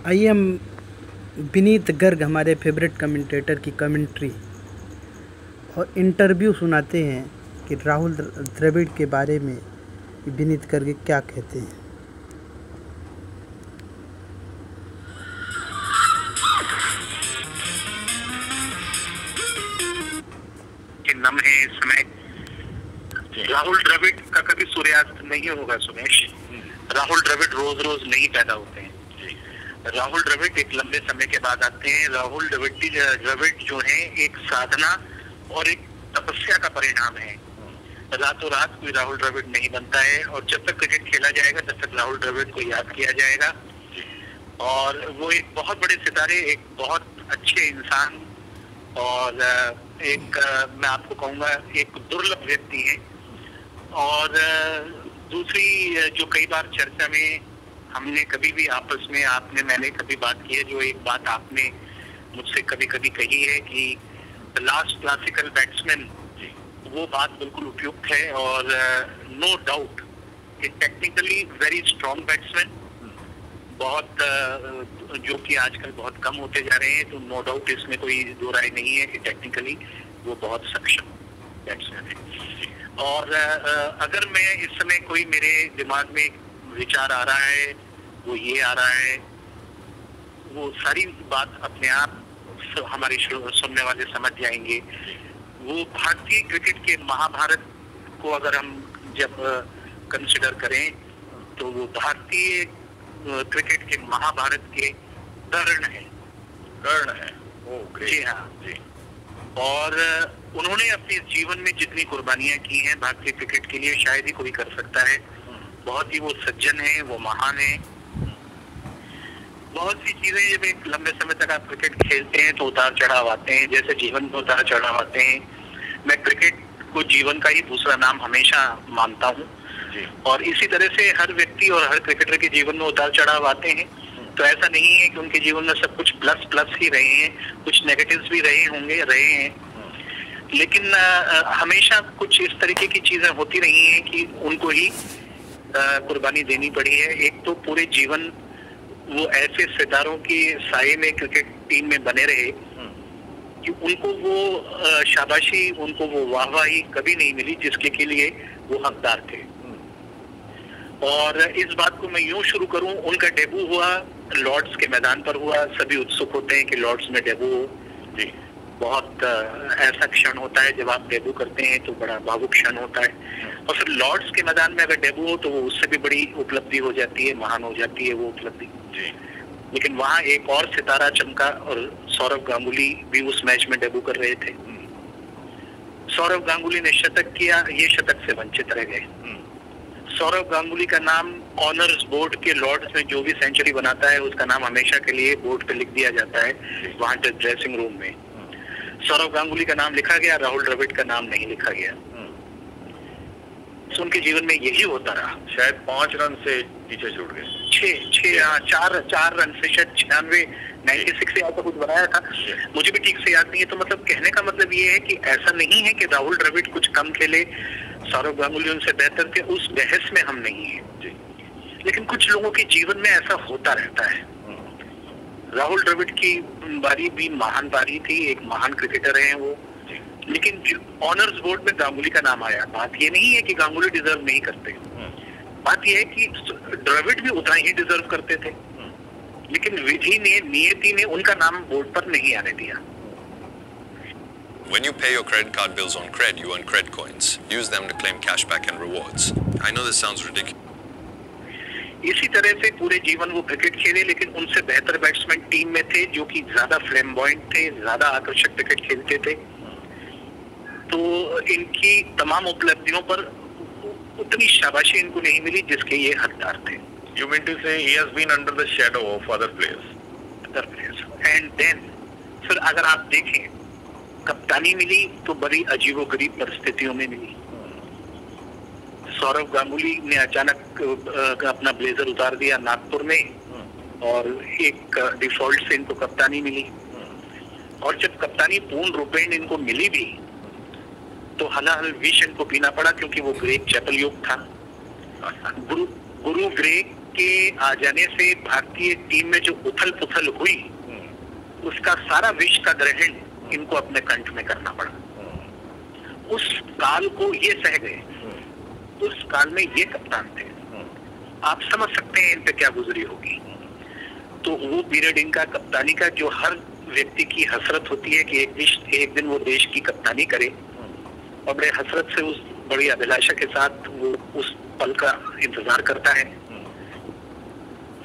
आइए हम विनीत गर्ग हमारे फेवरेट कमेंटेटर की कमेंट्री और इंटरव्यू सुनाते हैं कि राहुल द्रविड़ के बारे में विनीत गर्ग क्या कहते हैं। नम है इस समय। राहुल द्रविड़ का कभी सूर्यास्त नहीं होगा सुमेश। राहुल द्रविड़ रोज रोज नहीं पैदा होते हैं। राहुल द्रविड़ एक लंबे समय के बाद आते हैं। राहुल द्रविड़ जो है एक साधना और एक तपस्या का परिणाम है। रातों रात कोई राहुल द्रविड़ नहीं बनता है और जब तक क्रिकेट खेला जाएगा तब तक राहुल द्रविड़ को याद किया जाएगा। और वो एक बहुत बड़े सितारे, एक बहुत अच्छे इंसान और एक मैं आपको कहूँगा एक दुर्लभ व्यक्ति है। और दूसरी जो कई बार चर्चा में हमने कभी भी आपस में आपने मैंने कभी बात की है, जो एक बात आपने मुझसे कभी कभी कही है कि लास्ट क्लासिकल बैट्समैन, वो बात बिल्कुल उपयुक्त है। और नो डाउट कि टेक्निकली वेरी स्ट्रॉन्ग बैट्समैन, बहुत जो कि आजकल बहुत कम होते जा रहे हैं, तो नो डाउट इसमें कोई दो राय नहीं है कि टेक्निकली वो बहुत सक्षम बैट्समैन है। और अगर मैं इस समय कोई मेरे दिमाग में विचार आ रहा है, वो ये आ रहा है, वो सारी बात अपने आप हमारे सुनने वाले समझ जाएंगे। वो भारतीय क्रिकेट के महाभारत को अगर हम जब कंसिडर करें तो वो भारतीय क्रिकेट के महाभारत के कर्ण है। जी हाँ जी। और उन्होंने अपने जीवन में जितनी कुर्बानियां की हैं भारतीय क्रिकेट के लिए शायद ही कोई कर सकता है। बहुत ही वो सज्जन है, वो महान है। बहुत सी चीजें जब एक लंबे समय तक आप क्रिकेट खेलते हैं तो उतार चढ़ाव आते हैं, जैसे जीवन में उतार चढ़ाव आते हैं। मैं क्रिकेट को जीवन का ही दूसरा नाम हमेशा मानता हूँ। और इसी तरह से हर व्यक्ति और हर क्रिकेटर के जीवन में उतार चढ़ाव आते हैं। तो ऐसा नहीं है कि उनके जीवन में सब कुछ प्लस प्लस ही रहे हैं, कुछ नेगेटिव्स भी रहे हैं। लेकिन हमेशा कुछ इस तरीके की चीजें होती रही हैं कि उनको ही कुर्बानी देनी पड़ी है। एक तो पूरे जीवन वो ऐसे सितारों के साये में क्रिकेट टीम में बने रहे कि उनको वो शाबाशी, उनको वो वाहवाही कभी नहीं मिली जिसके के लिए वो हकदार थे। और इस बात को मैं यूं शुरू करूं, उनका डेब्यू हुआ लॉर्ड्स के मैदान पर हुआ। सभी उत्सुक होते हैं कि लॉर्ड्स में डेब्यू हो। जी, बहुत ऐसा क्षण होता है जब आप डेब्यू करते हैं तो बड़ा भावुक क्षण होता है। और फिर लॉर्ड्स के मैदान में अगर डेब्यू हो तो वो उससे भी बड़ी उपलब्धि हो जाती है, महान हो जाती है वो उपलब्धि। लेकिन वहाँ एक और सितारा चमका और सौरव गांगुली भी उस मैच में डेब्यू कर रहे थे। सौरव गांगुली ने शतक किया, ये शतक से वंचित रह गए। सौरव गांगुली का नाम ऑनर्स बोर्ड के लॉर्ड्स में जो भी सेंचुरी बनाता है उसका नाम हमेशा के लिए बोर्ड पे लिख दिया जाता है, वहां ड्रेसिंग रूम में। सौरव गांगुली का नाम लिखा गया, राहुल द्रविड़ का नाम नहीं लिखा गया। तो उनके जीवन में यही होता रहा। शायद 5 रन से पीछे छूट गए। 4 रन से शायद 96 या कुछ बनाया था, मुझे भी ठीक से याद नहीं है। तो मतलब कहने का मतलब ये है कि ऐसा नहीं है कि राहुल द्रविड़ कुछ कम खेले, सौरव गांगुली उनसे बेहतर थे, उस बहस में हम नहीं है। लेकिन कुछ लोगों के जीवन में ऐसा होता रहता है। राहुल द्रविड़ की बारी भी महान बारी थी, एक महान क्रिकेटर हैं वो। लेकिन ऑनर्स बोर्ड में गांगुली का नाम आया। बात ये नहीं है कि गांगुली डिजर्व नहीं करते, बात यह है कि द्रविड़ भी उतना ही डिजर्व करते थे, लेकिन विधि ने, नियति ने उनका नाम बोर्ड पर नहीं आने दिया। When you pay your credit card bills on Cred, you earn Cred coins. Use them to claim cashback and rewards. I know this sounds ridiculous. इसी तरह से पूरे जीवन वो क्रिकेट खेले, लेकिन उनसे बेहतर बैट्समैन टीम में थे जो कि ज्यादा फ्लैम्बॉयंट थे, ज्यादा आकर्षक क्रिकेट खेलते थे। तो इनकी तमाम उपलब्धियों पर उतनी शाबाशी इनको नहीं मिली जिसके ये हकदार थे। You mean to say he has been under the shadow of other players? And then फिर अगर आप देखें, कप्तानी मिली तो बड़ी अजीबोगरीब परिस्थितियों में मिली। सौरव गांगुली ने अचानक अपना ब्लेजर उतार दिया नागपुर में और एक डिफॉल्ट से इनको कप्तानी मिली। और जब कप्तानी पूर्ण रूपेण इनको मिली भी तो हलाहल विष इनको पीना पड़ा, क्योंकि वो ग्रेग चैपल युग था। गुरु ग्रेग के आ जाने से भारतीय टीम में जो उथल पुथल हुई, उसका सारा विष का ग्रहण इनको अपने कंठ में करना पड़ा। उस काल को ये सह गए, उस काल में ये कप्तान थे। आप समझ सकते हैं इन पे क्या गुजरी होगी। तो वो पीरियड इनका कप्तानी का जो हर व्यक्ति की हसरत होती है कि एक दिन वो देश की कप्तानी करे, और बड़े हसरत से, उस बड़ी अभिलाषा के साथ वो उस पल का इंतजार करता है।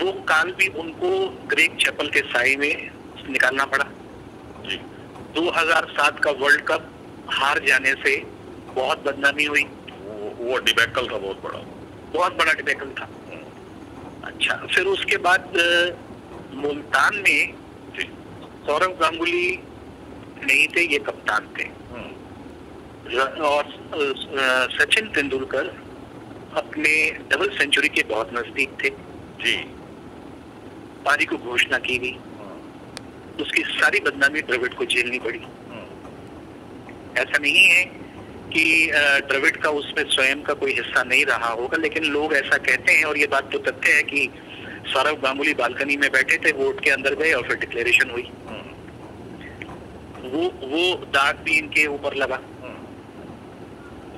वो काल भी उनको ग्रेग चैपल के साए में निकालना पड़ा। 2007 का वर्ल्ड कप हार जाने से बहुत बदनामी हुई। वो डिबेकल था, बहुत बड़ा डिबेकल था। अच्छा, फिर उसके बाद मुल्तान में सौरव गांगुली नहीं थे, ये कप्तान थे, और सचिन तेंदुलकर अपने डबल सेंचुरी के बहुत नजदीक थे जी। पारी को घोषणा की गई, उसकी सारी बदनामी द्रविड़ को झेलनी पड़ी। ऐसा नहीं है कि द्रविड़ का उसमें स्वयं का कोई हिस्सा नहीं रहा होगा, लेकिन लोग ऐसा कहते हैं, और ये बात तो तथ्य है कि सौरव गांगुली बालकनी में बैठे थे, वोट के अंदर गए और फिर डिक्लेरेशन हुई। वो दाग भी इनके ऊपर लगा।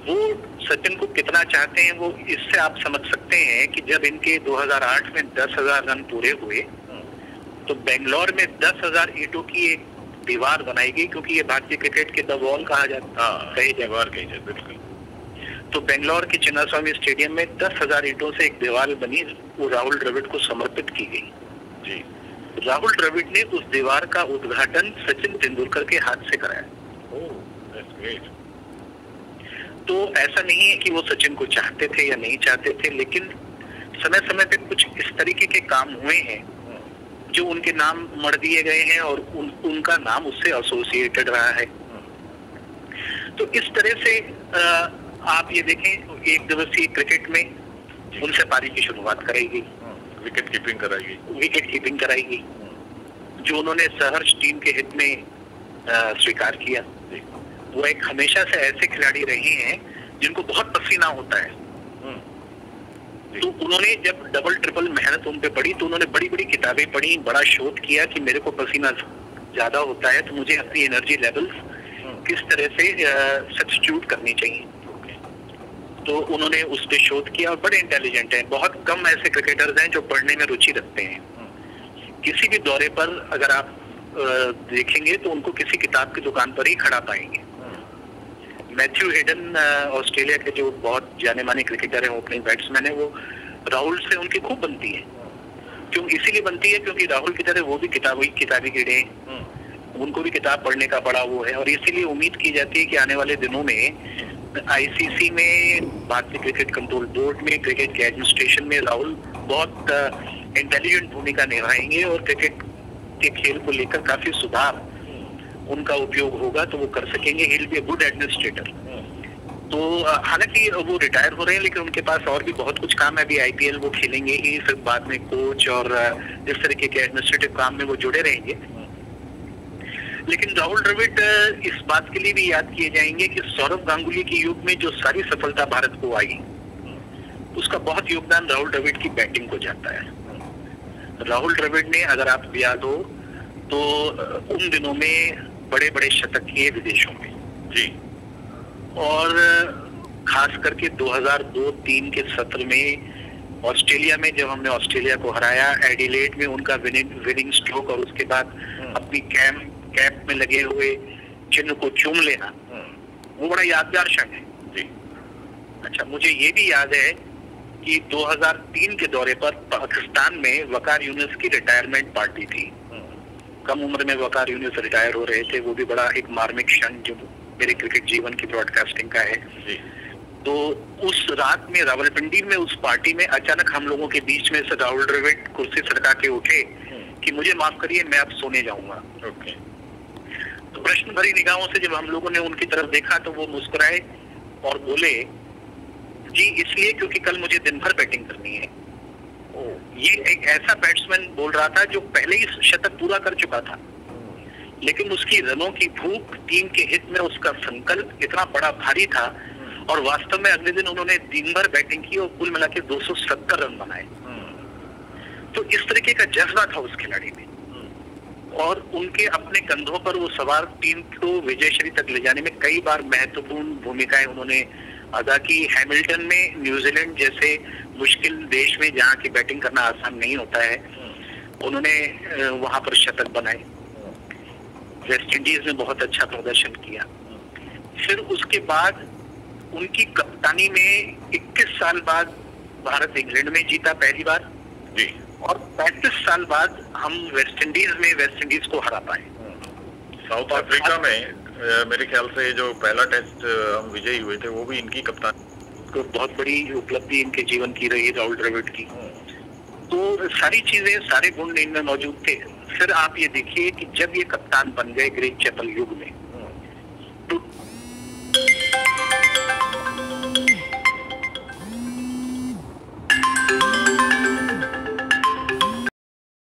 वो सचिन को कितना चाहते हैं, वो इससे आप समझ सकते हैं कि जब इनके 2008 में 10,000 रन पूरे हुए, तो बेंगलोर में 10,000 ईंटों की एक दीवार बनाई गई, क्योंकि ये भारतीय क्रिकेट के द वॉल कहा जाता है, कई दीवार कही जाती। बिल्कुल। तो बेंगलोर के चिन्नास्वामी स्टेडियम में 10,000 ईंटों से एक दीवार बनी, वो राहुल द्रविड़ को समर्पित की गई जी। राहुल द्रविड़ ने उस दीवार का उद्घाटन सचिन तेंदुलकर के हाथ से कराया। तो ऐसा नहीं है कि वो सचिन को चाहते थे या नहीं चाहते थे, लेकिन समय समय पे कुछ इस तरीके के काम हुए हैं जो उनके नाम मढ़ दिए गए हैं, और उनका नाम उससे एसोसिएटेड रहा है। तो इस तरह से आप ये देखें, एक दिवसीय क्रिकेट में उनसे पारी की शुरुआत कराई गई, विकेट कीपिंग कराई गई, जो उन्होंने सहर्ष टीम के हित में स्वीकार किया। वो एक हमेशा से ऐसे खिलाड़ी रहे हैं जिनको बहुत पसीना होता है। तो उन्होंने जब डबल ट्रिपल मेहनत उन पे पड़ी, तो उन्होंने बड़ी बड़ी किताबें पढ़ी, बड़ा शोध किया कि मेरे को पसीना ज्यादा होता है, तो मुझे अपनी एनर्जी लेवल्स किस तरह से सब्स्टिट्यूट करनी चाहिए। तो उन्होंने उस पर शोध किया, और बड़े इंटेलिजेंट हैं। बहुत कम ऐसे क्रिकेटर्स हैं जो पढ़ने में रुचि रखते हैं। किसी भी दौरे पर अगर आप देखेंगे तो उनको किसी किताब की दुकान पर ही खड़ा पाएंगे। मैथ्यू हेडन ऑस्ट्रेलिया के जो बहुत जाने माने क्रिकेटर हैं, ओपनिंग बैट्समैन है, वो राहुल से उनकी खूब बनती है। क्यों इसीलिए बनती है क्योंकि राहुल की तरह वो भी किताबी कीड़े हैं, उनको भी किताब पढ़ने का बड़ा वो है। और इसीलिए उम्मीद की जाती है कि आने वाले दिनों में आईसीसी में, भारतीय क्रिकेट कंट्रोल बोर्ड में, क्रिकेट के एडमिनिस्ट्रेशन में राहुल बहुत इंटेलिजेंट भूमिका निभाएंगे, और क्रिकेट के खेल को लेकर काफी सुधार उनका उपयोग होगा, तो वो कर सकेंगे। He will be a good administrator. तो हालांकि वो रिटायर हो रहे हैं, लेकिन उनके पास और भी बहुत कुछ काम है। अभी आईपीएल वो खेलेंगे ही, फिर बाद में कोच और इस तरीके के एडमिनिस्ट्रेटिव काम में वो जुड़े रहेंगे। लेकिन राहुल द्रविड़ इस बात के लिए भी याद किए जाएंगे कि सौरव गांगुली के युग में जो सारी सफलता भारत को आई, उसका बहुत योगदान राहुल द्रविड़ की बैटिंग को जाता है। राहुल द्रविड़ ने, अगर आप याद हो, तो उन दिनों में बड़े बड़े शतक किए विदेशों में जी, और खास करके 2002-03 के सत्र में ऑस्ट्रेलिया में, जब हमने ऑस्ट्रेलिया को हराया, एडिलेड में उनका विनिंग स्ट्रोक, और उसके बाद अपनी कैप में लगे हुए चिन्ह को चूम लेना, वो बड़ा यादगार क्षण है जी। अच्छा, मुझे ये भी याद है कि 2003 के दौरे पर पाकिस्तान में वकार यूनिस की रिटायरमेंट पार्टी थी। कम उम्र में वकार यूनिस रिटायर हो रहे थे, वो भी बड़ा एक मार्मिक क्षण जो मेरे क्रिकेट जीवन की ब्रॉडकास्टिंग का है जी। तो उस रात में रावलपिंडी में उस पार्टी में अचानक हम लोगों के बीच में से राहुल द्रविड़ कुर्सी सरका के उठे कि मुझे माफ करिए, मैं अब सोने जाऊंगा। ओके। तो प्रश्न भरी निगाहों से जब हम लोगों ने उनकी तरफ देखा, तो वो मुस्कुराए और बोले, जी इसलिए क्योंकि कल मुझे दिन भर बैटिंग करनी है। ये एक ऐसा बैट्समैन बोल रहा था जो पहले ही शतक पूरा कर चुका था, लेकिन उसकी रनों की भूख, टीम के हित में उसका संकल्प इतना बड़ा भारी था, और वास्तव में अगले दिन उन्होंने दिन भर बैटिंग की और कुल मिला के 270 रन बनाए। तो इस तरीके का जज्बा था उस खिलाड़ी में, और उनके अपने कंधों पर वो सवार टीम को विजयश्री तक ले जाने में कई बार महत्वपूर्ण भूमिकाएं उन्होंने अदा की। हैमिल्टन में न्यूजीलैंड जैसे मुश्किल देश में जहाँ की बैटिंग करना आसान नहीं होता है, उन्होंने वहां पर शतक बनाए। वेस्ट इंडीज में बहुत अच्छा प्रदर्शन किया। फिर उसके बाद उनकी कप्तानी में 21 साल बाद भारत इंग्लैंड में जीता पहली बार जी, और 35 साल बाद हम वेस्ट इंडीज को हरा पाए। साउथ अफ्रीका में मेरे ख्याल से जो पहला टेस्ट हम विजयी हुए थे वो भी इनकी कप्तान, तो बहुत बड़ी उपलब्धि इनके जीवन की रही राहुल द्रविड़ की। तो सारी चीजें, सारे गुण इनमें मौजूद थे। फिर आप ये देखिए कि जब ये कप्तान बन गए ग्रेग चैपल युग में, तो